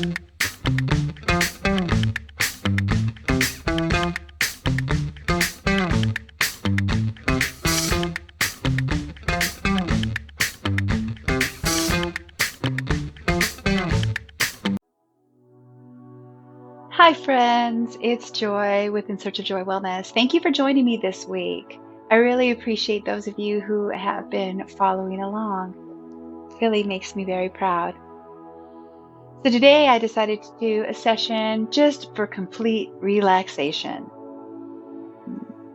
Hi, friends. It's Joy with In Search of Joy Wellness. Thank you for joining me this week. I really appreciate those of you who have been following along. It really makes me very proud. So today I decided to do a session just for complete relaxation.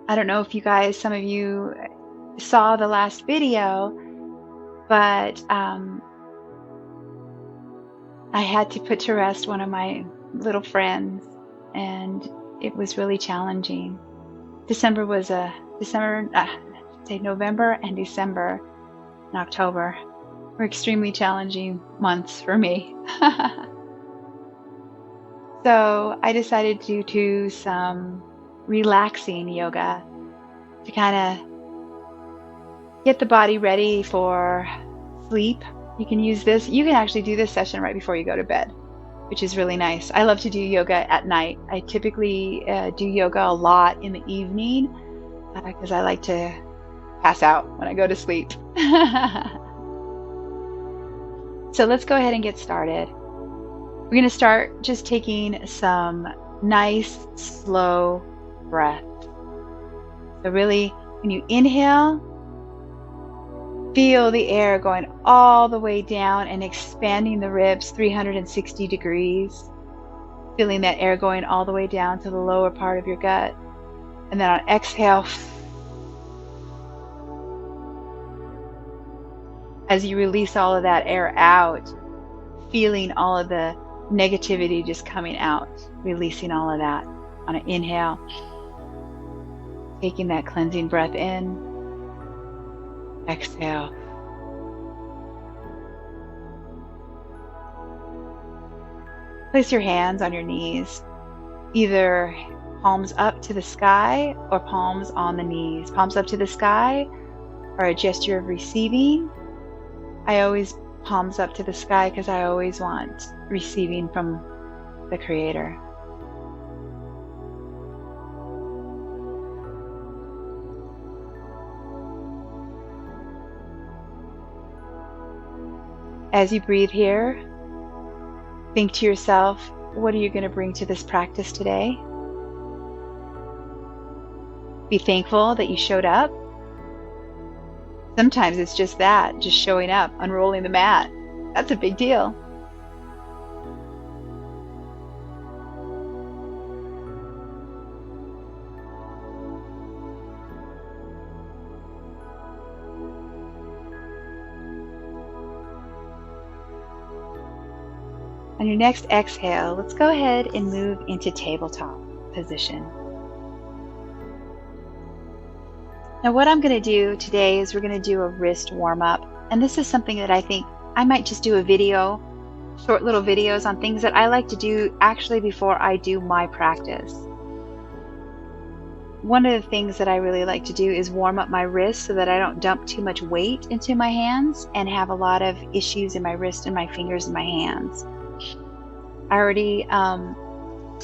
I don't know if you guys, some of you saw the last video, but I had to put to rest one of my little friends, and it was really challenging. November and December and October were extremely challenging months for me. So I decided to do some relaxing yoga to kind of get the body ready for sleep. You can use this. You can actually do this session right before you go to bed, which is really nice. I love to do yoga at night. I typically do yoga a lot in the evening because I like to pass out when I go to sleep. So let's go ahead and get started. We're going to start just taking some nice, slow breath. So really, when you inhale, feel the air going all the way down and expanding the ribs 360 degrees. Feeling that air going all the way down to the lower part of your gut. And then on exhale, as you release all of that air out, feeling all of the negativity just coming out, releasing all of that on an inhale. Taking that cleansing breath in. Exhale. Place your hands on your knees, either palms up to the sky or palms on the knees. Palms up to the sky are a gesture of receiving. I always palms up to the sky because I always want receiving from the Creator. As you breathe here, think to yourself, what are you going to bring to this practice today? Be thankful that you showed up. Sometimes it's just that, just showing up, unrolling the mat. That's a big deal. On your next exhale, let's go ahead and move into tabletop position. Now what I'm going to do today is we're going to do a wrist warm-up. And this is something that I think I might just do a video, short little videos on things that I like to do actually before I do my practice. One of the things that I really like to do is warm up my wrists so that I don't dump too much weight into my hands and have a lot of issues in my wrist and my fingers and my hands.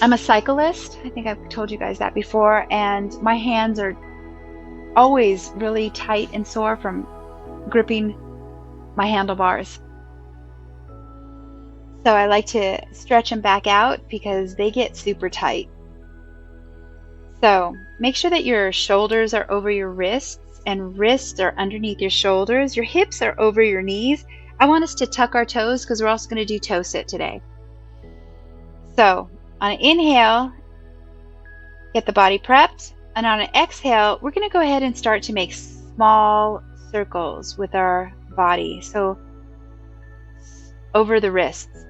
I'm a cyclist. I think I've told you guys that before, and my hands are always really tight and sore from gripping my handlebars. So I like to stretch them back out because they get super tight. So make sure that your shoulders are over your wrists and wrists are underneath your shoulders. Your hips are over your knees. I want us to tuck our toes because we're also going to do toe sit today. So on an inhale, get the body prepped. And on an exhale, we're going to go ahead and start to make small circles with our body. So over the wrists.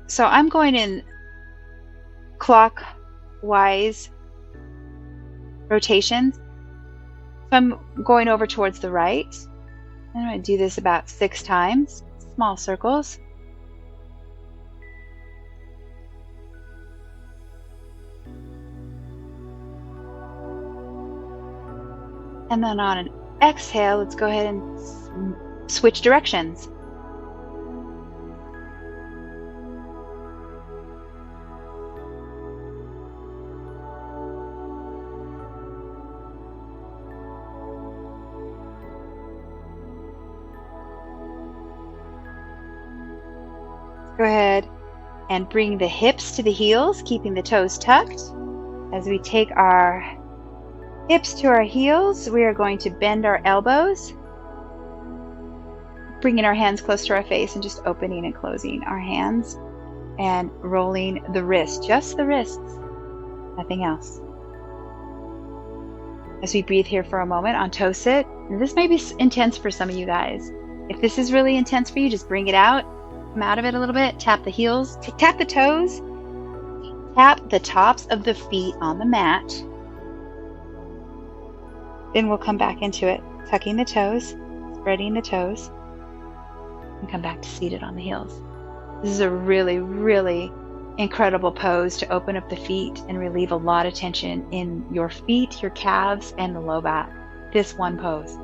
So I'm going in clockwise rotations. So I'm going over towards the right. I'm going to do this about 6 times, small circles. And then on an exhale, let's go ahead and switch directions. Go ahead and bring the hips to the heels, keeping the toes tucked. As we take our hips to our heels, we are going to bend our elbows, bringing our hands close to our face and just opening and closing our hands and rolling the wrists, just the wrists, nothing else. As we breathe here for a moment on toe sit, and this may be intense for some of you guys. If this is really intense for you, just bring it out, come out of it a little bit, tap the heels, tap the toes, tap the tops of the feet on the mat. Then we'll come back into it, tucking the toes, spreading the toes, and come back to seated on the heels. This is a really, really incredible pose to open up the feet and relieve a lot of tension in your feet, your calves, and the low back. This one pose.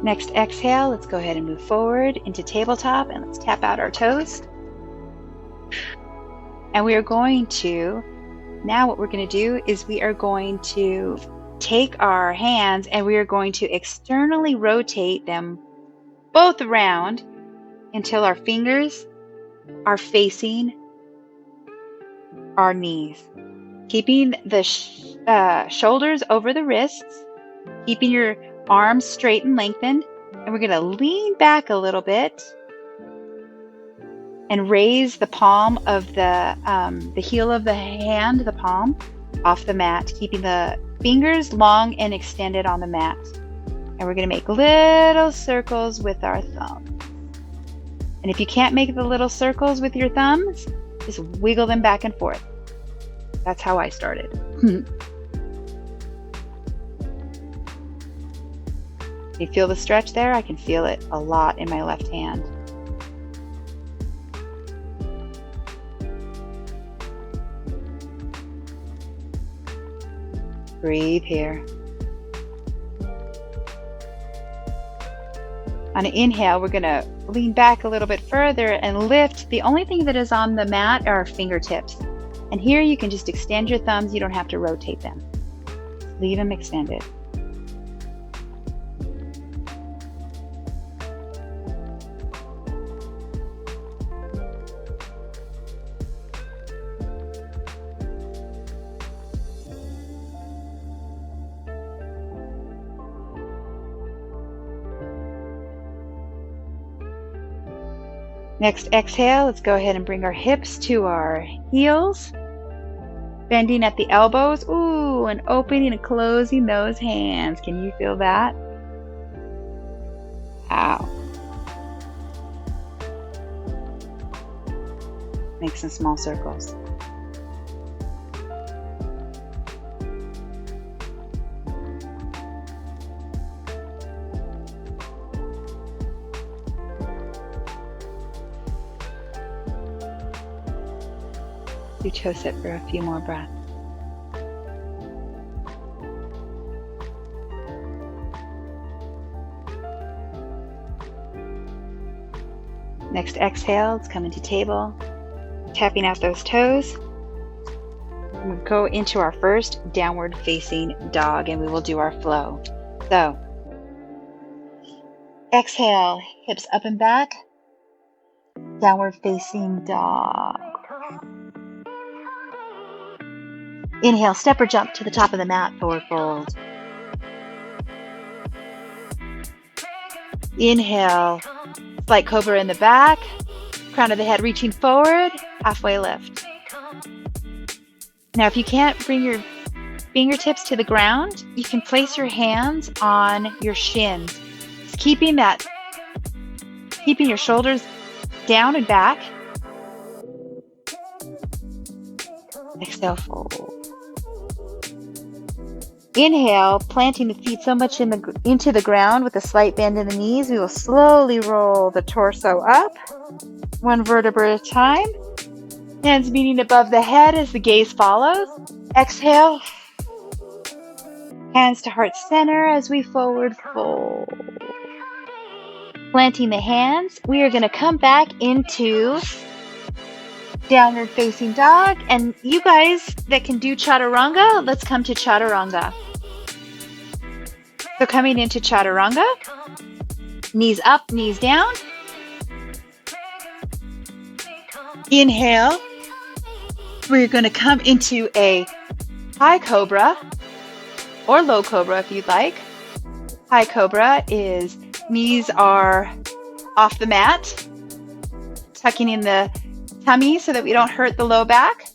Next exhale, let's go ahead and move forward into tabletop and let's tap out our toes. And we are going to, now what we're going to do is we are going to take our hands and we are going to externally rotate them both around until our fingers are facing our knees. Keeping the shoulders over the wrists, keeping your arms straight and lengthened, and we're going to lean back a little bit and raise the palm of the heel of the hand, the palm, off the mat, keeping the fingers long and extended on the mat. And we're going to make little circles with our thumbs. And if you can't make the little circles with your thumbs, just wiggle them back and forth. That's how I started. You feel the stretch there? I can feel it a lot in my left hand. Breathe here. On an inhale, we're going to lean back a little bit further and lift. The only thing that is on the mat are our fingertips. And here you can just extend your thumbs. You don't have to rotate them. Leave them extended. Next exhale, let's go ahead and bring our hips to our heels, bending at the elbows, ooh, and opening and closing those hands. Can you feel that? Wow. Make some small circles. Do toe sit for a few more breaths. Next exhale, let's come into table, tapping out those toes. We'll go into our first downward facing dog and we will do our flow. So, exhale, hips up and back, downward facing dog. Inhale, step or jump to the top of the mat, forward fold. Inhale, slight cobra in the back, crown of the head reaching forward, halfway lift. Now, if you can't bring your fingertips to the ground, you can place your hands on your shins, just keeping your shoulders down and back. Exhale, fold. Inhale, planting the feet so much into the ground with a slight bend in the knees, we will slowly roll the torso up, one vertebra at a time. Hands meeting above the head as the gaze follows. Exhale. Hands to heart center as we forward fold. Planting the hands, we are going to come back into downward facing dog. And you guys that can do chaturanga, let's come to chaturanga. So coming into chaturanga, knees up, knees down. Inhale. We're going to come into a high cobra or low cobra if you'd like. High cobra is knees are off the mat, tucking in the tummy so that we don't hurt the low back.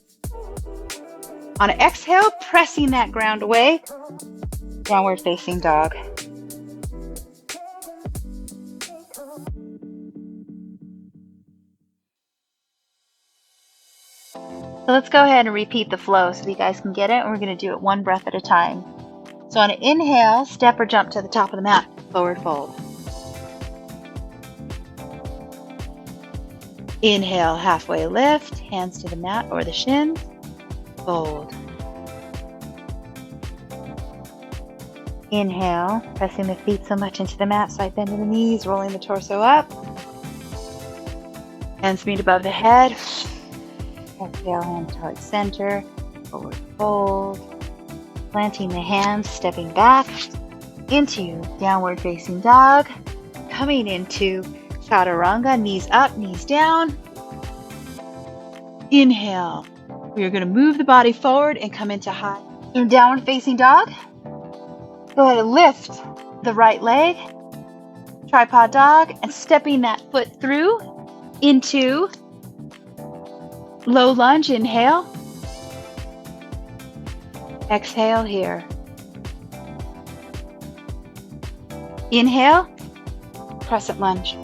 On an exhale, pressing that ground away, downward facing dog. So let's go ahead and repeat the flow so you guys can get it, and we're going to do it one breath at a time. So on an inhale, step or jump to the top of the mat, forward fold. Inhale, halfway lift, hands to the mat or the shins, fold. Inhale, pressing the feet so much into the mat, side bend in the knees, rolling the torso up. Hands meet above the head. Exhale, hands towards center, forward fold. Planting the hands, stepping back into downward facing dog. Coming into chaturanga, knees up, knees down. Inhale. We are going to move the body forward and come into high downward facing dog. Go ahead and lift the right leg, tripod dog, and stepping that foot through into low lunge. Inhale. Exhale here. Inhale, crescent lunge.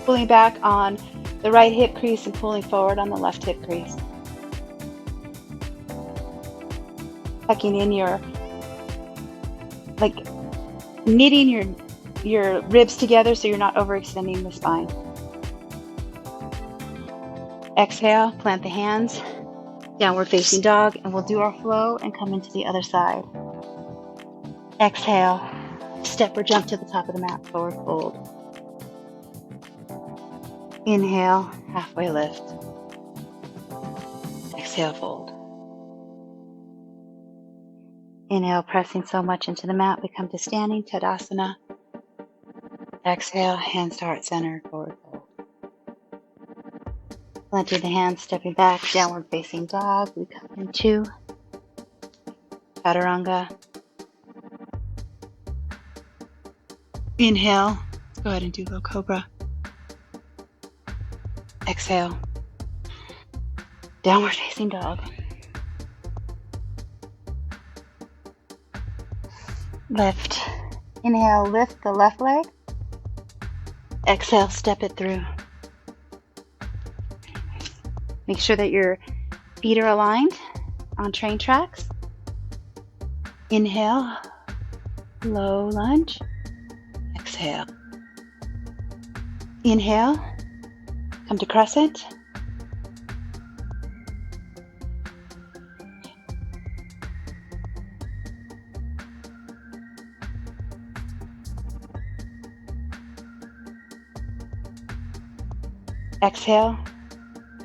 Pulling back on the right hip crease and pulling forward on the left hip crease. Tucking in your, knitting your ribs together so you're not overextending the spine. Exhale, plant the hands, downward facing dog, and we'll do our flow and come into the other side. Exhale, step or jump to the top of the mat, forward fold. Inhale, halfway lift. Exhale, fold. Inhale, pressing so much into the mat, we come to standing Tadasana. Exhale, hands to heart center, forward fold. Planting the hands, stepping back, downward facing dog. We come into chaturanga. Inhale, go ahead and do low cobra. Exhale, downward facing dog. Lift. Inhale, lift the left leg. Exhale, step it through. Make sure that your feet are aligned on train tracks. Inhale, low lunge. Exhale. Inhale, come to crescent. Exhale,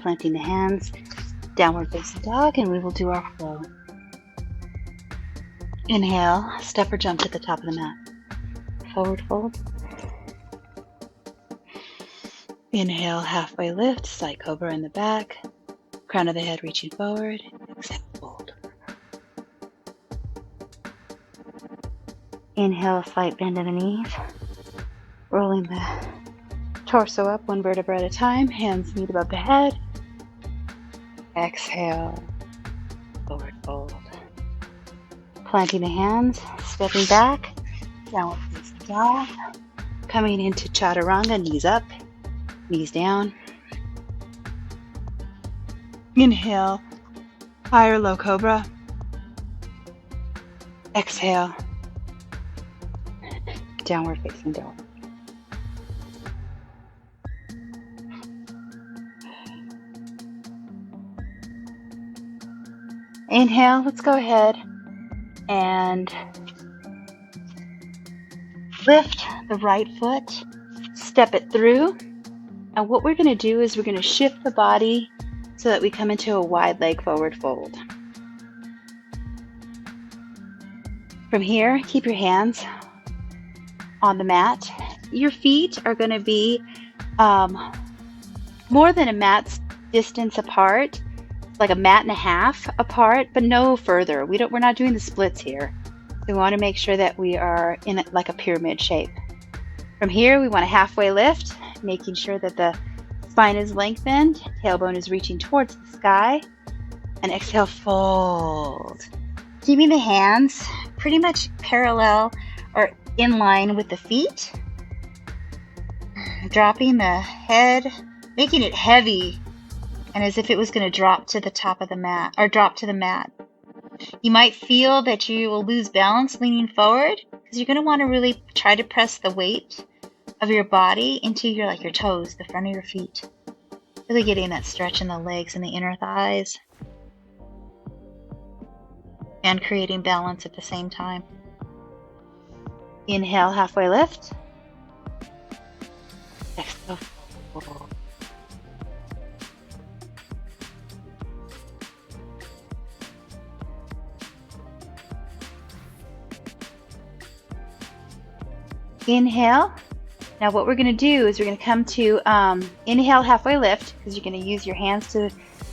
planting the hands, downward facing dog, and we will do our flow. Inhale, step or jump to the top of the mat. Forward fold. Inhale, halfway lift, side cobra in the back, crown of the head reaching forward. Exhale, fold. Inhale, slight bend in the knees, rolling the torso up one vertebra at a time, hands meet above the head. Exhale, forward fold. Planting the hands, stepping back, downward facing dog. Coming into chaturanga, knees up, knees down. Inhale, higher low cobra. Exhale, downward facing dog. Inhale, let's go ahead and lift the right foot, step it through. And what we're going to do is we're going to shift the body so that we come into a wide leg forward fold. From here, keep your hands on the mat. Your feet are going to be more than a mat's distance apart, like a mat and a half apart, but no further. We're not doing the splits here. So we want to make sure that we are in like a pyramid shape. From here, we want a halfway lift, making sure that the spine is lengthened, tailbone is reaching towards the sky, and exhale, fold. Keeping the hands pretty much parallel or in line with the feet. Dropping the head, making it heavy, and as if it was going to drop to the top of the mat, or drop to the mat. You might feel that you will lose balance leaning forward, because you're going to want to really try to press the weight of your body into your toes, the front of your feet. Really getting that stretch in the legs and the inner thighs. And creating balance at the same time. Inhale, halfway lift. Exhale, fold. Inhale. Now what we're going to do is we're going to come to inhale, halfway lift, because you're going to use your hands to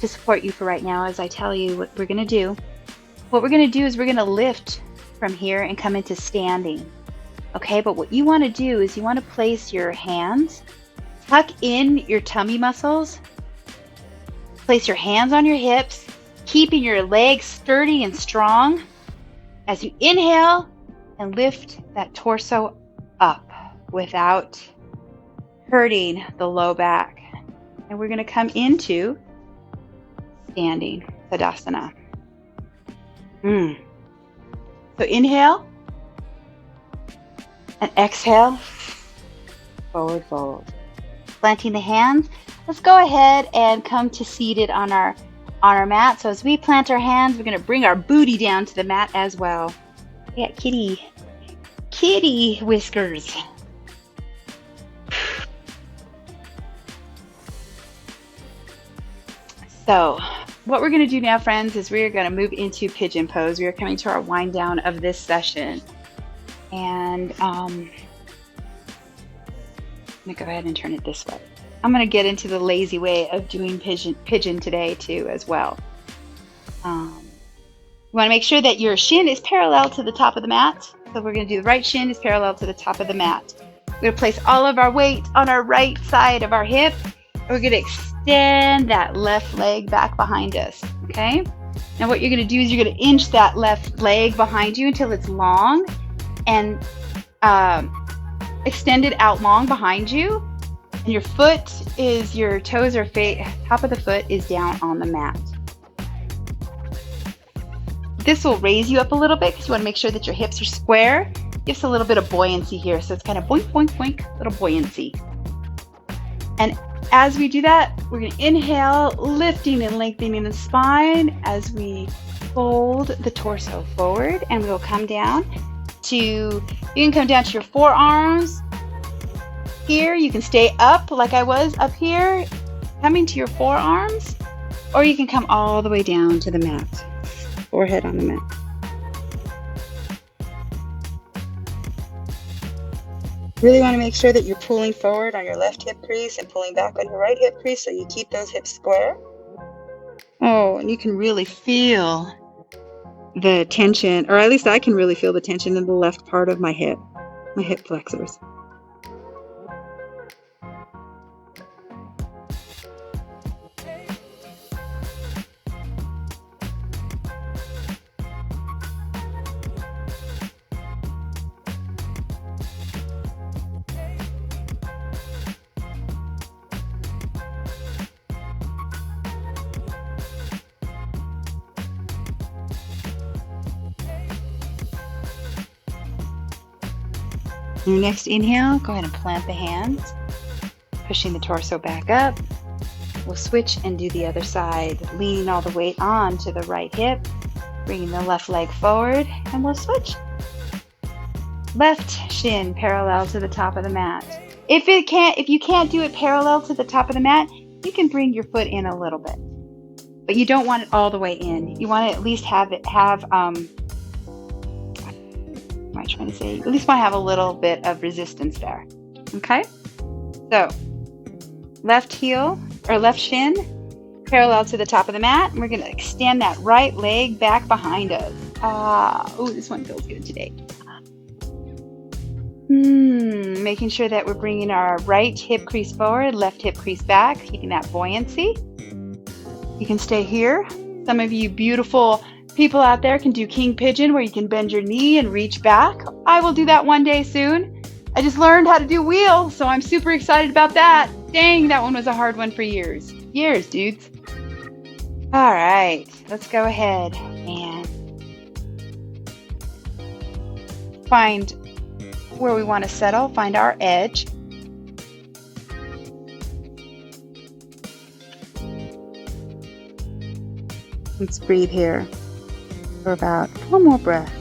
support you for right now as I tell you what we're going to do. What we're going to do is we're going to lift from here and come into standing. Okay, but what you want to do is you want to place your hands, tuck in your tummy muscles, place your hands on your hips, keeping your legs sturdy and strong as you inhale and lift that torso up without hurting the low back. And we're going to come into standing Tadasana. So inhale and exhale, forward fold. Planting the hands, let's go ahead and come to seated on our mat. So as we plant our hands, we're going to bring our booty down to the mat as well. Yeah, kitty whiskers. So what we're going to do now, friends, is we're going to move into pigeon pose. We are coming to our wind down of this session. And I'm going to go ahead and turn it this way. I'm going to get into the lazy way of doing pigeon today too as well. You want to make sure that your shin is parallel to the top of the mat. So we're going to do the right shin is parallel to the top of the mat. We're going to place all of our weight on our right side of our hip. We're going to extend that left leg back behind us, okay? Now what you're going to do is you're going to inch that left leg behind you until it's long and extend it out long behind you. And your toes or top of the foot is down on the mat. This will raise you up a little bit because you want to make sure that your hips are square. Gives a little bit of buoyancy here. So it's kind of boink, boink, boink, little buoyancy. And as we do that, we're going to inhale, lifting and lengthening the spine as we fold the torso forward, and we'll come down you can come down to your forearms. Here, you can stay up like I was up here, coming to your forearms, or you can come all the way down to the mat, forehead on the mat. Really want to make sure that you're pulling forward on your left hip crease and pulling back on your right hip crease so you keep those hips square. Oh, and you can really feel the tension, or at least I can really feel the tension in the left part of my hip flexors. Your next inhale, go ahead and plant the hands, pushing the torso back up. We'll switch and do the other side, leaning all the weight on to the right hip, Bringing the left leg forward, and we'll switch. Left shin parallel to the top of the mat. If you can't do it parallel to the top of the mat, you can bring your foot in a little bit, but you don't want it all the way in. You want to at least have what am I trying to say? You at least want to have a little bit of resistance there. Okay? So, left heel or left shin parallel to the top of the mat, and we're going to extend that right leg back behind us. Oh, this one feels good today. Making sure that we're bringing our right hip crease forward, left hip crease back, keeping that buoyancy. You can stay here. Some of you beautiful people out there can do king pigeon, where you can bend your knee and reach back. I will do that one day soon. I just learned how to do wheel, so I'm super excited about that. Dang, that one was a hard one for years. Years, dudes. All right, let's go ahead and find where we want to settle, find our edge. Let's breathe here for about one more breath.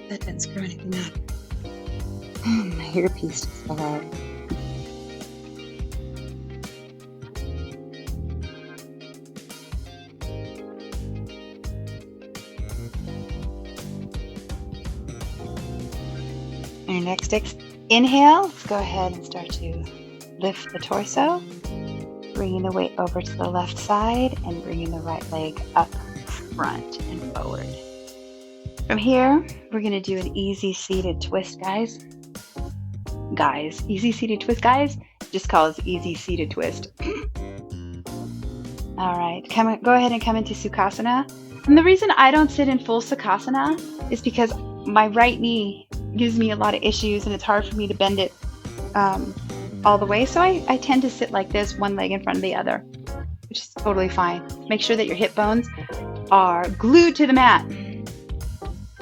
That didn't screw anything up. My earpiece just fell out. Our next inhale, let's go ahead and start to lift the torso, bringing the weight over to the left side and bringing the right leg up front and forward. From here, we're going to do an easy seated twist, guys. Easy seated twist, guys. Just call it easy seated twist. All right, go ahead and come into Sukhasana. And the reason I don't sit in full Sukhasana is because my right knee gives me a lot of issues, and it's hard for me to bend it all the way. So I tend to sit like this, one leg in front of the other, which is totally fine. Make sure that your hip bones are glued to the mat.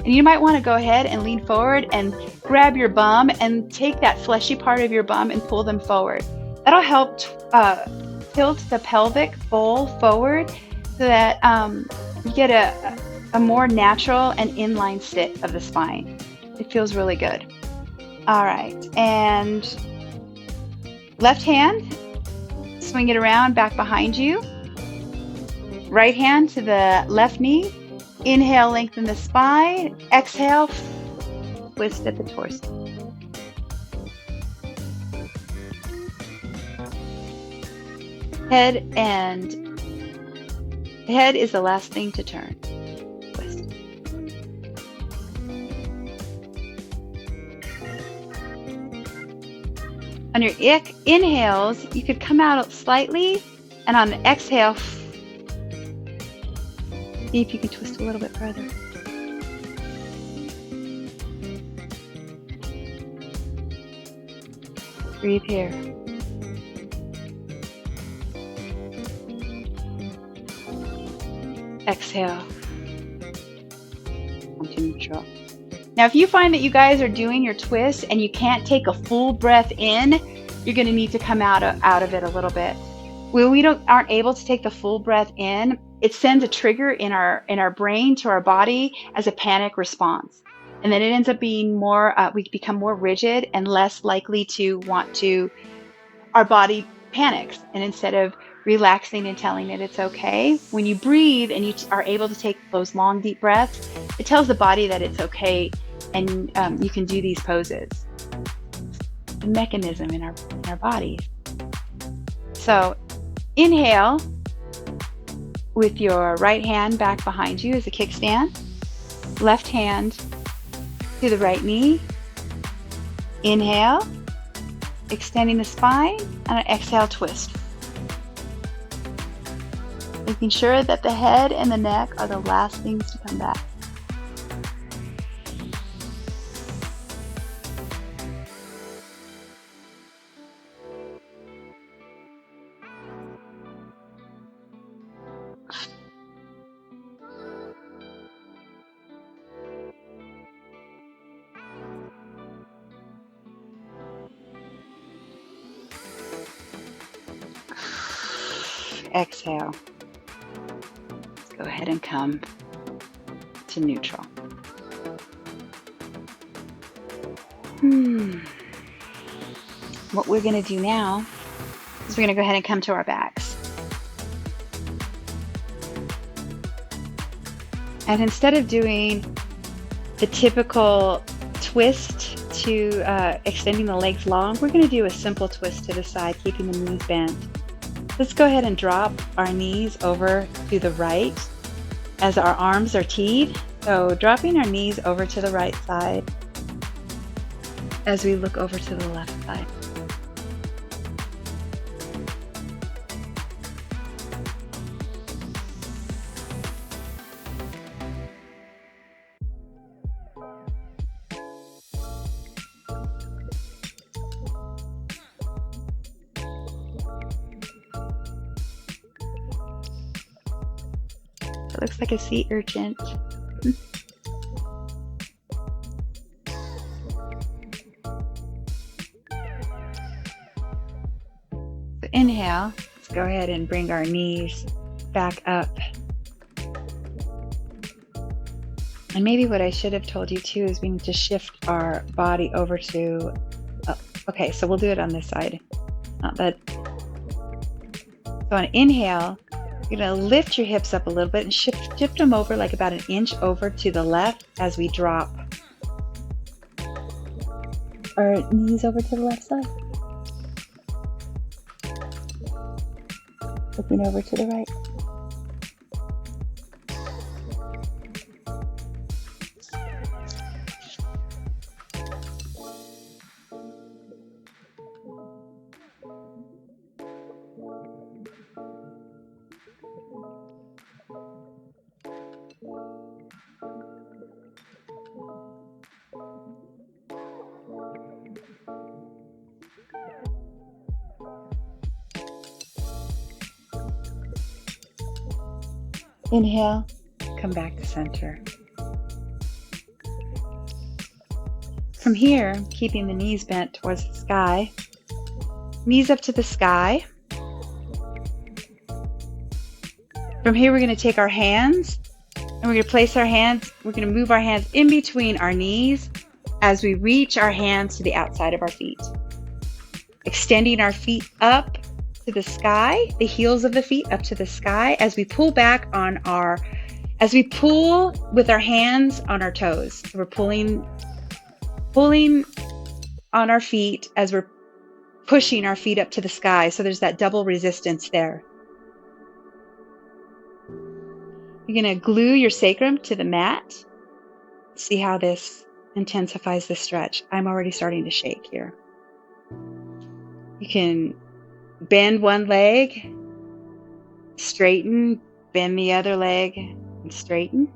And you might want to go ahead and lean forward and grab your bum and take that fleshy part of your bum and pull them forward. That'll help tilt the pelvic bowl forward so that you get a more natural and inline sit of the spine. It feels really good. All right, and left hand, swing it around back behind you. Right hand to the left knee. Inhale, lengthen the spine. Exhale, twist at the torso. Head is the last thing to turn. Twist. On your inhales, you could come out slightly, and on the exhale, see if you can twist a little bit further. Breathe here. Exhale. Come to neutral. Now, if you find that you guys are doing your twist and you can't take a full breath in, you're going to need to come out of it a little bit. When we aren't able to take the full breath in, it sends a trigger in our brain to our body as a panic response. And then it ends up being more, we become more rigid and less likely to want to, our body panics. And instead of relaxing and telling it it's okay, when you breathe and you are able to take those long, deep breaths, it tells the body that it's okay, and you can do these poses. The mechanism in our bodies. So inhale with your right hand back behind you as a kickstand. Left hand to the right knee. Inhale, extending the spine, and an exhale, twist. Making sure that the head and the neck are the last things to come back. exhale, let's go ahead and come to neutral. What we're going to do now is we're going to go ahead and come to our backs. And instead of doing the typical twist to extending the legs long, we're going to do a simple twist to the side, keeping the knees bent. Let's go ahead and drop our knees over to the right as our arms are teed. So dropping our knees over to the right side as we look over to the left side. It looks like a sea urchin. So inhale, let's go ahead and bring our knees back up. And maybe what I should have told you too is we need to shift our body over to, okay, so we'll do it on this side. Not that. So on inhale, you're going to lift your hips up a little bit and shift them over like about an inch over to the left as we drop our knees over to the left side. Looking over to the right. Inhale, come back to center. From here, keeping the knees bent towards the sky, knees up to the sky. From here, we're going to take our hands and we're going to place our hands, we're going to move our hands in between our knees as we reach our hands to the outside of our feet. Extending our feet up to the sky, the heels of the feet up to the sky as we pull back on as we pull with our hands on our toes. So we're pulling on our feet as we're pushing our feet up to the sky. So there's that double resistance there. You're going to glue your sacrum to the mat. See how this intensifies the stretch. I'm already starting to shake here. You can bend one leg, straighten, bend the other leg, and straighten.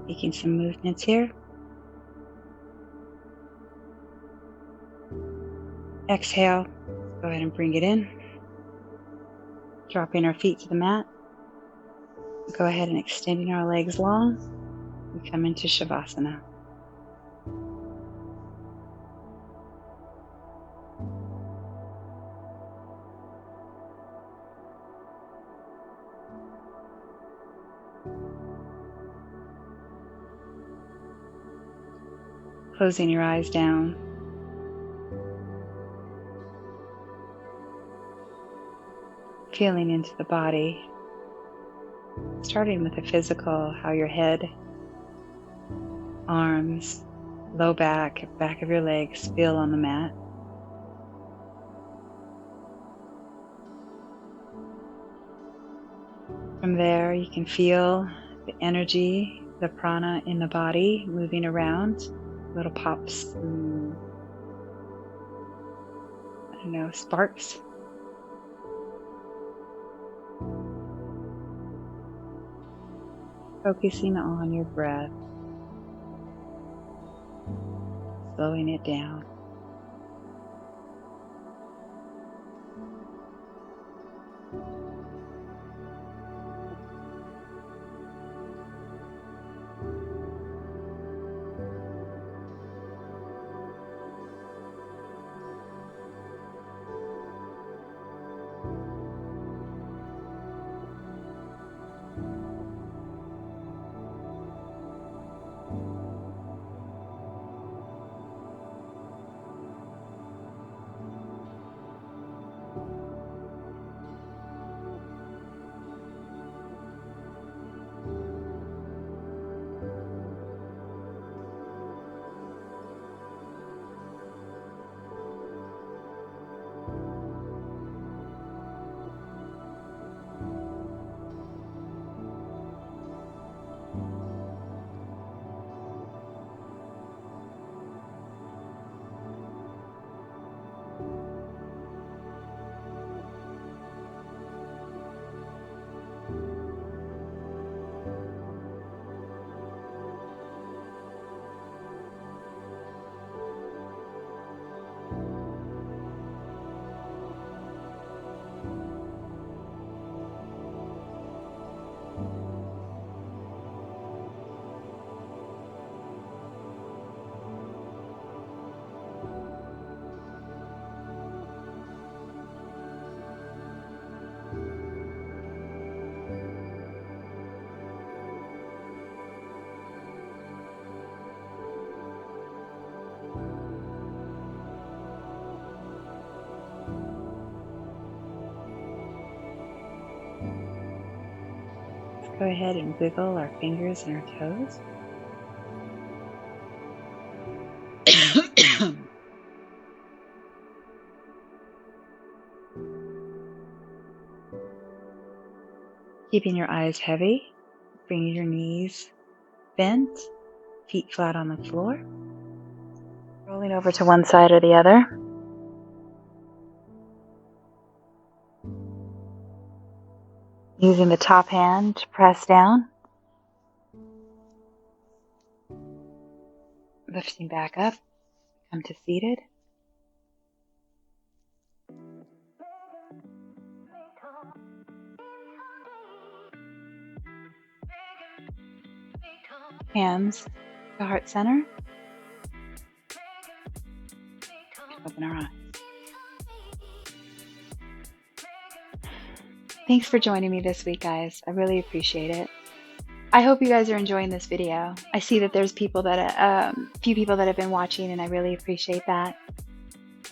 Making some movements here. Exhale, go ahead and bring it in. Dropping our feet to the mat. Go ahead and extending our legs long. We come into Shavasana. Closing your eyes down. Feeling into the body. Starting with the physical, how your head, arms, low back of your legs feel on the mat. From there, you can feel the energy, the prana in the body moving around. Little pops and, sparks. Focusing on your breath, slowing it down. go ahead and wiggle our fingers and our toes. Keeping your eyes heavy, bringing your knees bent, feet flat on the floor. Rolling over to one side or the other. Using the top hand to press down. Lifting back up, come to seated. Hands to heart center. Open our eyes. Thanks for joining me this week, guys. I really appreciate it. I hope you guys are enjoying this video. I see that there's few people that have been watching, and I really appreciate that.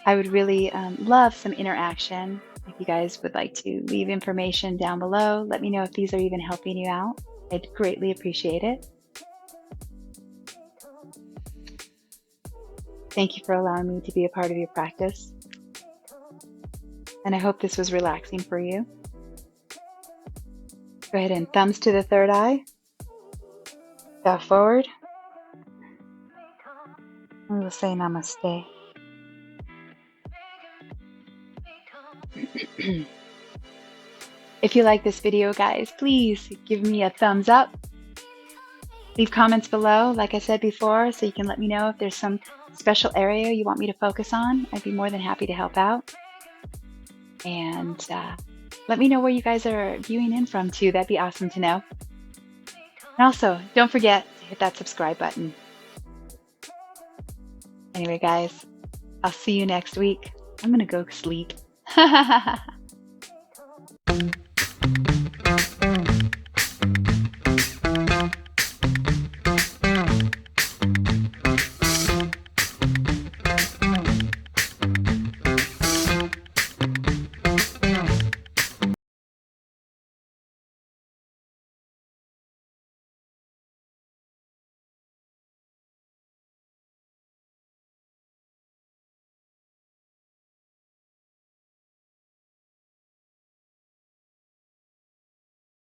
I would really love some interaction. If you guys would like to leave information down below, let me know if these are even helping you out. I'd greatly appreciate it. Thank you for allowing me to be a part of your practice. And I hope this was relaxing for you. Go ahead and thumbs to the third eye. Bow forward. And we'll say namaste. If you like this video, guys, please give me a thumbs up. Leave comments below, like I said before, so you can let me know if there's some special area you want me to focus on. I'd be more than happy to help out. And let me know where you guys are viewing in from too. That'd be awesome to know. And also, don't forget to hit that subscribe button. Anyway, guys, I'll see you next week. I'm gonna go sleep.